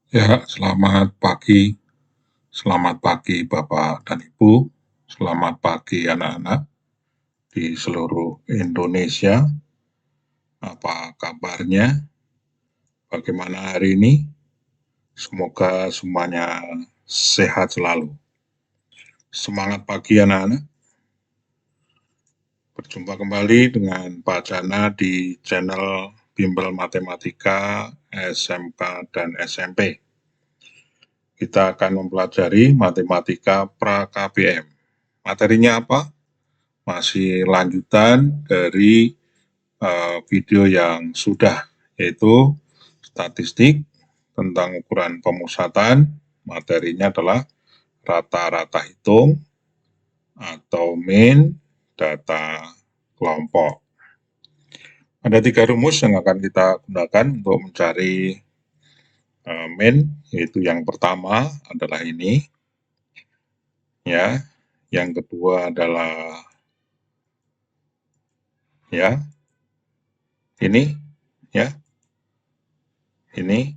Ya, selamat pagi. Selamat pagi Bapak dan Ibu. Selamat pagi anak-anak di seluruh Indonesia. Apa kabarnya? Bagaimana hari ini? Semoga semuanya sehat selalu. Semangat pagi anak-anak. Berjumpa kembali dengan Pak Jana di channel Bimbel Matematika SMK dan SMP. Kita akan mempelajari matematika pra-KBM. Materinya apa? Masih lanjutan dari video yang sudah, yaitu statistik tentang ukuran pemusatan. Materinya adalah rata-rata hitung atau mean data kelompok. Ada 3 rumus yang akan kita gunakan untuk mencari mean, yaitu yang pertama adalah ini, ya. Yang kedua adalah ya ini, ya. Ini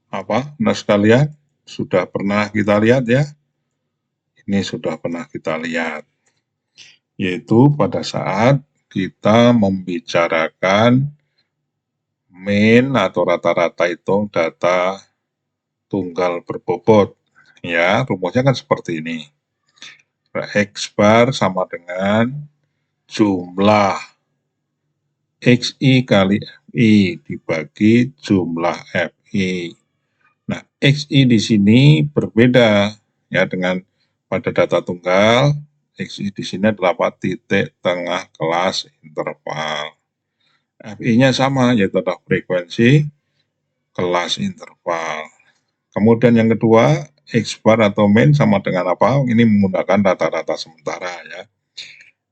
apa? Nah sekalian, sudah pernah kita lihat ya. Ini sudah pernah kita lihat, yaitu pada saat kita membicarakan mean atau rata-rata hitung data tunggal berbobot. Ya, rumusnya kan seperti ini. X bar sama dengan jumlah XI kali FI dibagi jumlah FI. Nah, XI di sini berbeda ya dengan pada data tunggal. XI di sini adalah titik tengah kelas interval. FI-nya sama, yaitu adalah frekuensi kelas interval. Kemudian yang kedua, X bar atau mean sama dengan apa? Ini menggunakan rata-rata sementara ya.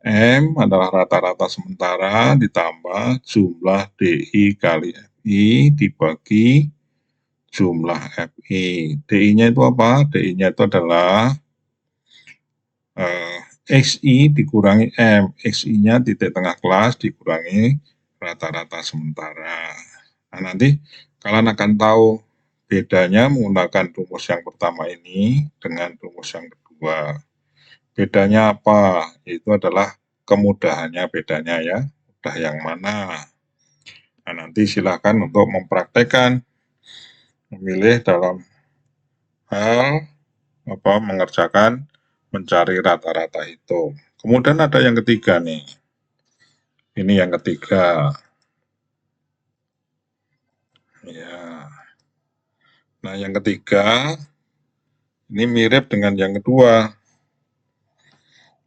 M adalah rata-rata sementara ditambah jumlah DI kali FI dibagi jumlah FI. DI-nya itu apa? DI-nya itu adalah XI dikurangi M. XI-nya titik tengah kelas dikurangi rata-rata sementara. Nah, nanti kalian akan tahu bedanya menggunakan rumus yang pertama ini dengan rumus yang kedua. Bedanya apa? Itu adalah kemudahannya bedanya ya. Mudah yang mana? Nah, nanti silakan untuk mempraktekkan, memilih dalam hal mengerjakan mencari rata-rata hitung. Kemudian ada yang ketiga nih. Ini yang ketiga. Ya. Nah, yang ketiga ini mirip dengan yang kedua,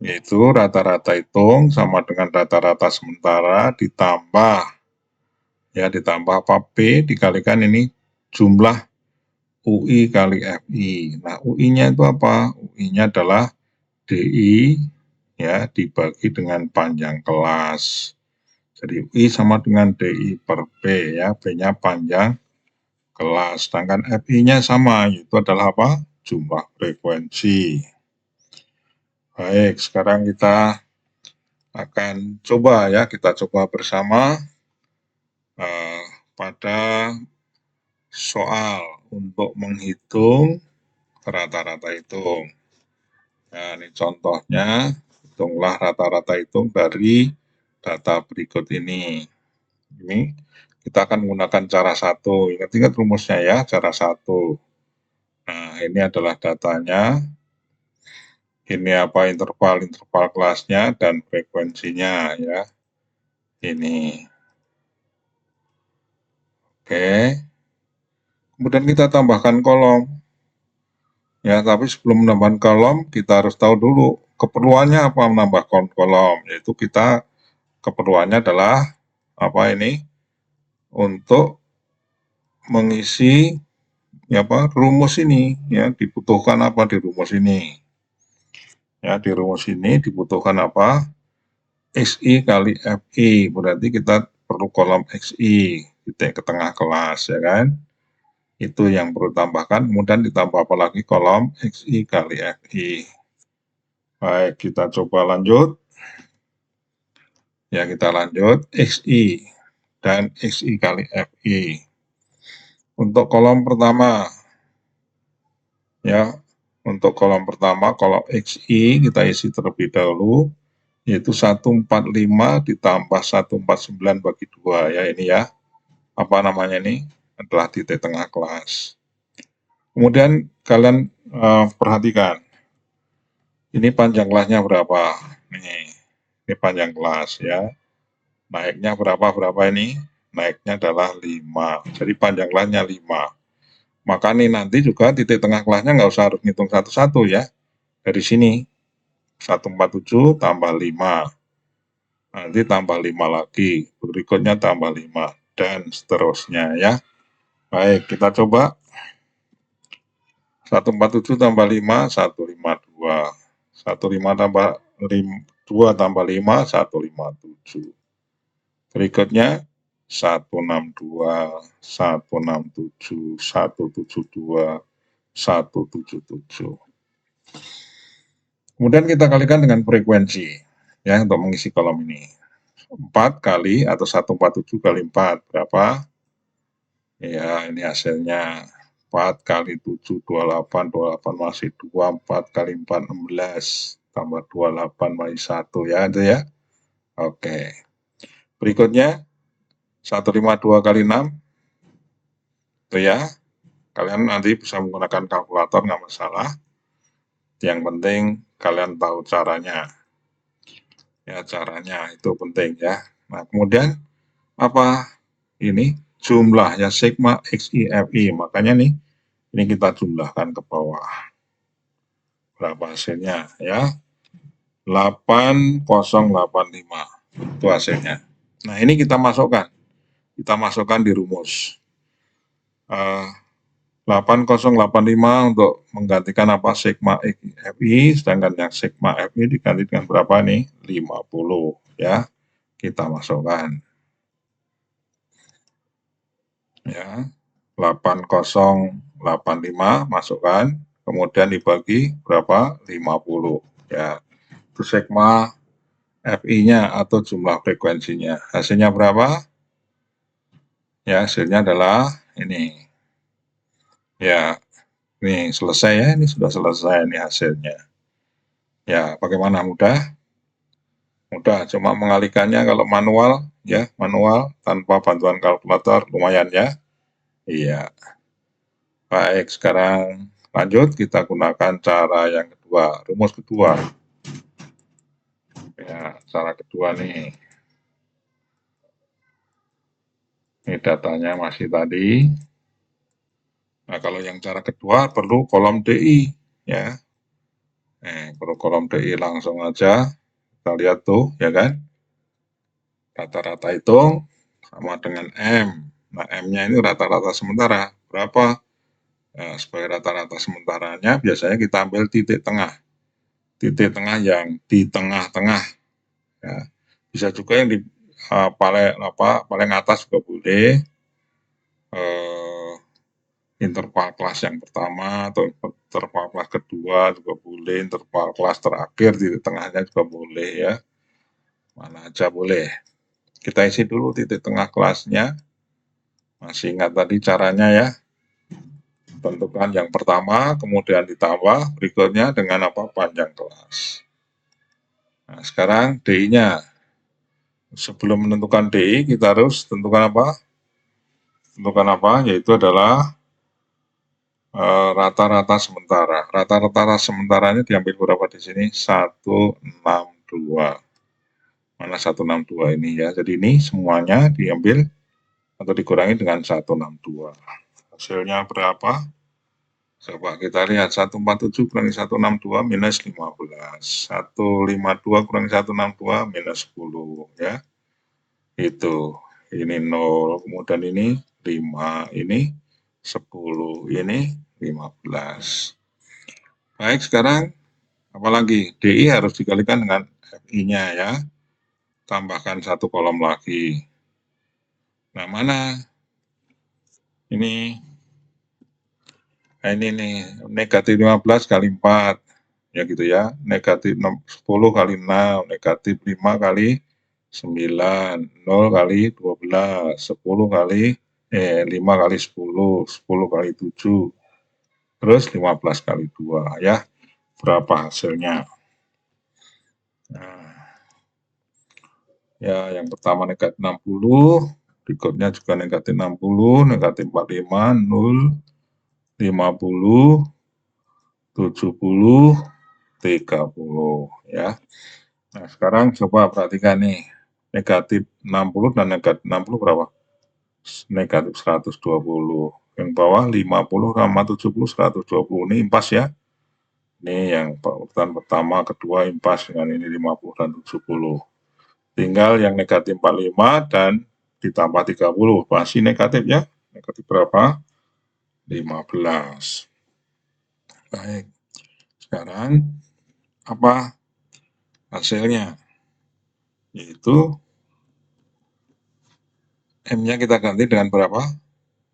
yaitu rata-rata hitung sama dengan rata-rata sementara ditambah apa? P dikalikan ini jumlah UI kali FI. Nah, UI-nya itu apa? UI-nya adalah DI ya dibagi dengan panjang kelas. Jadi UI sama dengan DI per P ya, P-nya panjang kelas. Sedangkan FI-nya sama, itu adalah apa? Jumlah frekuensi. Baik, sekarang kita akan coba ya, kita coba bersama pada soal untuk menghitung rata-rata hitung. Nah, ini contohnya, hitunglah rata-rata hitung dari data berikut ini. Ini kita akan menggunakan cara 1. Ingat-ingat rumusnya ya, cara 1. Nah, ini adalah datanya. Ini apa interval kelasnya dan frekuensinya ya. Ini. Oke. Kemudian kita tambahkan kolom. Ya, tapi sebelum menambahkan kolom, kita harus tahu dulu keperluannya apa menambah kolom. Yaitu kita keperluannya adalah apa ini? Untuk mengisi ya apa rumus ini ya, dibutuhkan apa di rumus ini. Ya, di rumus ini dibutuhkan apa? XI kali FI, berarti kita perlu kolom XI, titik ke tengah kelas, ya kan? Itu yang perlu tambahkan, kemudian ditambah apa lagi? Kolom XI kali FI. Baik, kita coba lanjut. Ya, kita lanjut. XI dan XI kali FI. Untuk kolom pertama, ya, untuk kolom pertama, kolom XI kita isi terlebih dahulu, yaitu 145 ditambah 149 bagi 2, ya, ini ya, apa namanya ini, adalah titik tengah kelas. Kemudian kalian perhatikan, ini panjang kelasnya berapa, ini panjang kelas, ya, naiknya berapa ini, naiknya adalah 5, jadi panjang kelasnya 5. Maka nih nanti juga titik tengah kelasnya nggak usah harus ngitung satu-satu ya. Dari sini 147 tambah 5. Nanti tambah 5 lagi. Berikutnya tambah 5 dan seterusnya ya. Baik, kita coba. 147 tambah 5 152. 15 tambah 2 tambah 5 157. Berikutnya 162, 167, 172, 177. Kemudian kita kalikan dengan frekuensi ya untuk mengisi kolom ini. 4 kali atau 147 kali 4 berapa? Ya, ini hasilnya 4 kali 7 28, 28 masih 2, 4 kali 4 16 tambah 28 masih 1 ya itu ya. Oke. Berikutnya 152 kali 6 itu ya. Kalian nanti bisa menggunakan kalkulator nggak masalah. Yang penting kalian tahu caranya. Ya, caranya itu penting ya. Nah, kemudian apa ini jumlahnya sigma XIFI. Makanya nih, ini kita jumlahkan ke bawah. Berapa hasilnya ya? 8085. Itu hasilnya. Nah, ini kita masukkan. Kita masukkan di rumus. 8085 untuk menggantikan apa sigma FI, sedangkan yang sigma FI diganti dengan berapa nih? 50 ya. Kita masukkan. Ya. 8085 masukkan, kemudian dibagi berapa? 50 ya. Itu sigma FI-nya atau jumlah frekuensinya. Hasilnya berapa? Ya, hasilnya adalah ini. Ya, ini selesai ya, ini sudah selesai ini hasilnya. Ya, bagaimana mudah? Mudah, cuma mengalihkannya kalau manual ya, manual tanpa bantuan kalkulator lumayan ya. Iya. Baik, sekarang lanjut kita gunakan cara yang kedua, rumus kedua. Ya, cara kedua nih. Ini datanya masih tadi. Nah, kalau yang cara kedua perlu kolom DI ya. Perlu kolom DI langsung aja. Kita lihat tuh, ya kan? Rata-rata hitung sama dengan M. Nah, M-nya ini rata-rata sementara. Berapa? Nah, sebagai rata-rata sementaranya biasanya kita ambil titik tengah. Titik tengah yang di tengah-tengah. Ya. Bisa juga yang di paling atas juga boleh. Interval kelas yang pertama atau interval kelas kedua juga boleh, interval kelas terakhir di tengahnya juga boleh ya, mana aja boleh. Kita isi dulu titik tengah kelasnya, masih ingat tadi caranya ya, tentukan yang pertama, kemudian ditambah berikutnya dengan apa, panjang kelas. Nah, sekarang DI-nya, sebelum menentukan DI kita harus tentukan apa, yaitu adalah rata-rata sementara. Rata-rata sementaranya diambil berapa di sini? 162. Mana 162 ini ya. Jadi ini semuanya diambil atau dikurangi dengan 162. Hasilnya berapa? Coba kita lihat 147 kurangi 162 minus 15. 152 kurangi 162 minus 10 ya. Itu. Ini 0, kemudian ini 5, ini 10, ini 15. Baik, sekarang apalagi DI harus dikalikan dengan FI-nya ya. Tambahkan satu kolom lagi. Nah, mana? Ini nih, negatif 15 kali 4. Ya gitu ya. Negatif 10 kali 6, negatif 5 kali 9, 0 kali 12, 10 kali 5 kali 10, 10 kali 7, terus 15 kali 2 ya. Berapa hasilnya? Nah, ya yang pertama negatif 60, berikutnya juga negatif 60, negatif 45, 0, 50, 70, 30 ya. Nah, sekarang coba perhatikan nih. Negatif 60 dan negatif 60 berapa? Negatif 120. Yang bawah 50 sama 70, 120. Ini impas ya. Ini yang urutan pertama, kedua impas dengan ini 50 dan 70. Tinggal yang negatif 45 dan ditambah 30. Pasti negatif ya. Negatif berapa? 15. Baik. Sekarang apa hasilnya? Yaitu M-nya kita ganti dengan berapa?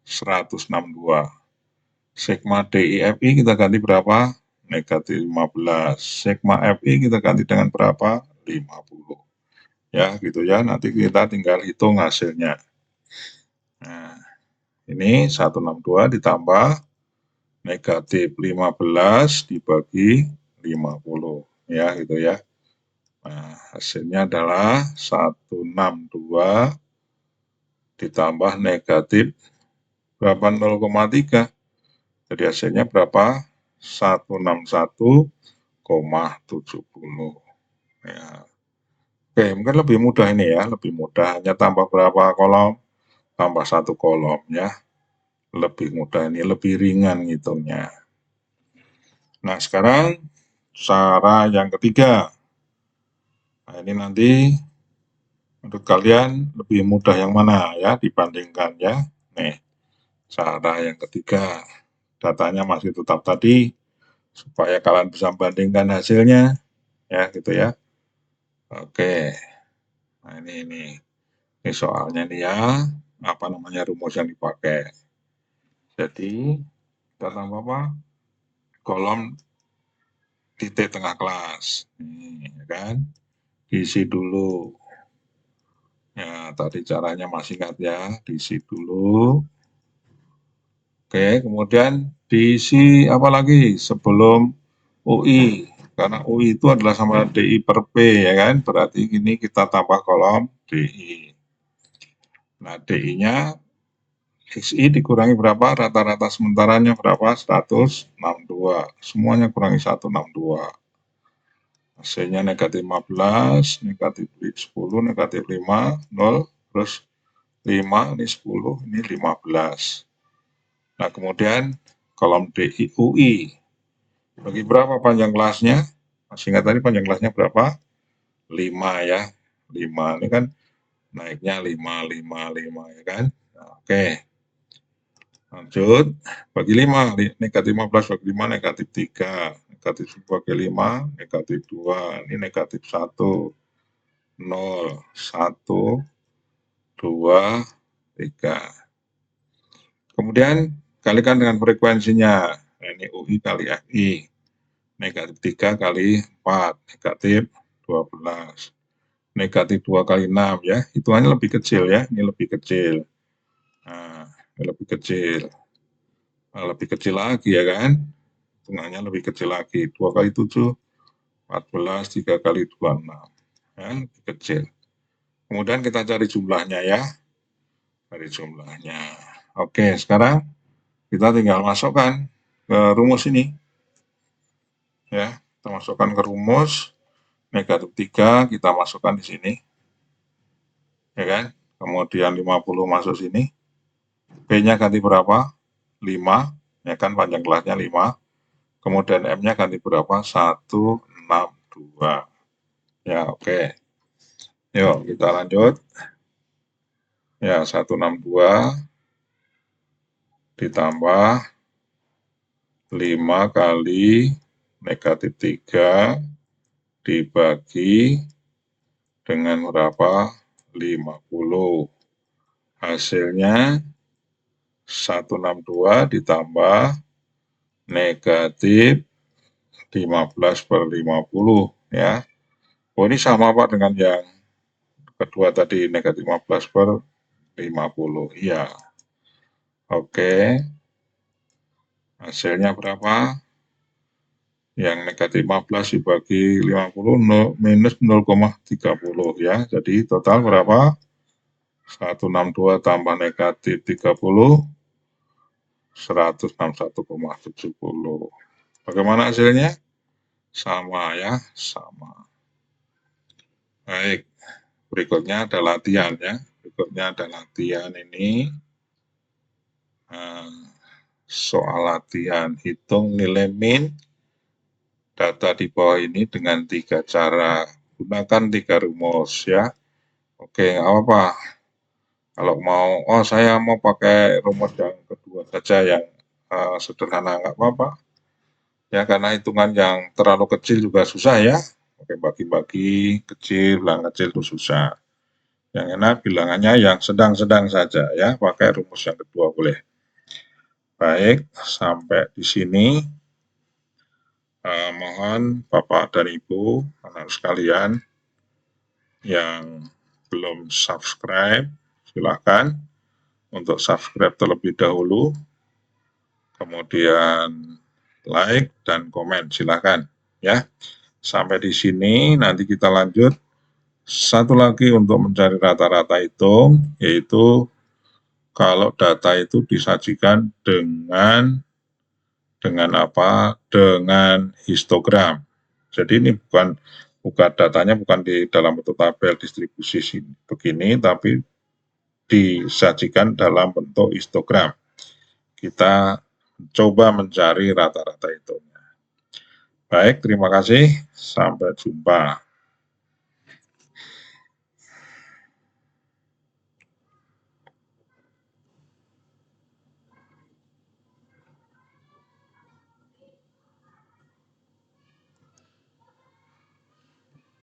162. Sigma DIFI kita ganti berapa? Negatif 15. Sigma FI kita ganti dengan berapa? 50. Ya, gitu ya. Nanti kita tinggal hitung hasilnya. Nah, ini 162 ditambah negatif 15 dibagi 50. Ya, gitu ya. Nah, hasilnya adalah 162 ditambah negatif berapa? 0,3. Jadi hasilnya berapa? 161,70. Ya. Oke, mungkin lebih mudah ini ya, lebih mudah. Hanya tambah berapa kolom? Tambah 1 kolom ya. Lebih mudah ini, lebih ringan ngitungnya. Nah, sekarang cara yang ketiga. Nah, ini nanti menurut kalian lebih mudah yang mana ya dibandingkan ya. Nih, cara yang ketiga. Datanya masih tetap tadi, supaya kalian bisa bandingkan hasilnya ya gitu ya. Oke, nah ini soalnya nih ya, apa namanya rumus yang dipakai. Jadi kita tambah apa? Kolom titik tengah kelas, nih, ya kan? Diisi dulu. Ya tadi caranya masih ingat ya, diisi dulu. Oke, kemudian diisi apa lagi sebelum UI? Karena UI itu adalah sama DI per P ya kan, berarti ini kita tambah kolom DI. Nah DI-nya XI dikurangi berapa? Rata-rata sementaranya berapa? 162. Semuanya kurangi 162. Hasilnya negatif 15, negatif 10, negatif 5, 0, terus 5, ini 10, ini 15. Nah kemudian kolom DI UI. Bagi berapa panjang kelasnya? Masih ingat tadi panjang kelasnya berapa? 5 ya. 5 ini kan naiknya 5, 5, 5 ya kan. Nah, oke. Lanjut. Bagi 5, negatif 15 bagi 5 negatif 3. Negatif 10 bagi 5 negatif 2. Ini negatif 1. 0, 1, 2, 3. Kemudian kalikan dengan frekuensinya. Nah, ini UI kali FI. Negatif 3 kali 4, negatif 12. Negatif 2 kali 6 ya, hitungannya lebih kecil ya, ini lebih kecil. Nah, ini lebih kecil. Nah, lebih kecil lagi ya kan, hitungannya lebih kecil lagi. 2 kali 7, 14, 3 kali 2, 6. Ya, lebih kecil. Kemudian kita cari jumlahnya ya, cari jumlahnya. Oke, sekarang kita tinggal masukkan ke rumus ini. Ya, kita masukkan ke rumus. Negatif 3 kita masukkan di sini. Ya kan? Kemudian 50 masuk sini. P-nya ganti berapa? 5, ya kan panjang kelasnya 5. Kemudian M-nya ganti berapa? 162. Ya, oke. Yuk, kita lanjut. Ya, 162 ditambah 5 kali negatif 3 dibagi dengan berapa? 50. Hasilnya 162 ditambah negatif 15 per 50 ya. Oh ini sama Pak dengan yang kedua tadi negatif 15 per 50. Iya. Oke, hasilnya berapa? Yang negatif 15 dibagi 50 minus 0,30 ya. Jadi total berapa? 162 tambah negatif 30, 161,70. Bagaimana hasilnya? Sama ya, sama. Baik, berikutnya ada latihan ya. Berikutnya ada latihan ini. Soal latihan hitung nilai min data di bawah ini dengan 3 cara. Gunakan 3 rumus ya. Oke, apa? Kalau mau, oh saya mau pakai rumus yang kedua saja yang sederhana, nggak apa-apa. Ya, karena hitungan yang terlalu kecil juga susah ya. Oke, bagi-bagi kecil, bilang kecil itu susah. Yang enak bilangannya yang sedang-sedang saja ya, pakai rumus yang kedua boleh. Baik, sampai di sini. Mohon Bapak dan Ibu, anak sekalian yang belum subscribe, silakan untuk subscribe terlebih dahulu, kemudian like dan komen, silakan ya. Sampai di sini, nanti kita lanjut. Satu lagi untuk mencari rata-rata hitung, yaitu kalau data itu disajikan dengan apa? Dengan histogram. Jadi ini bukan datanya bukan di dalam bentuk tabel distribusi begini, tapi disajikan dalam bentuk histogram. Kita coba mencari rata-rata itu. Baik, terima kasih. Sampai jumpa.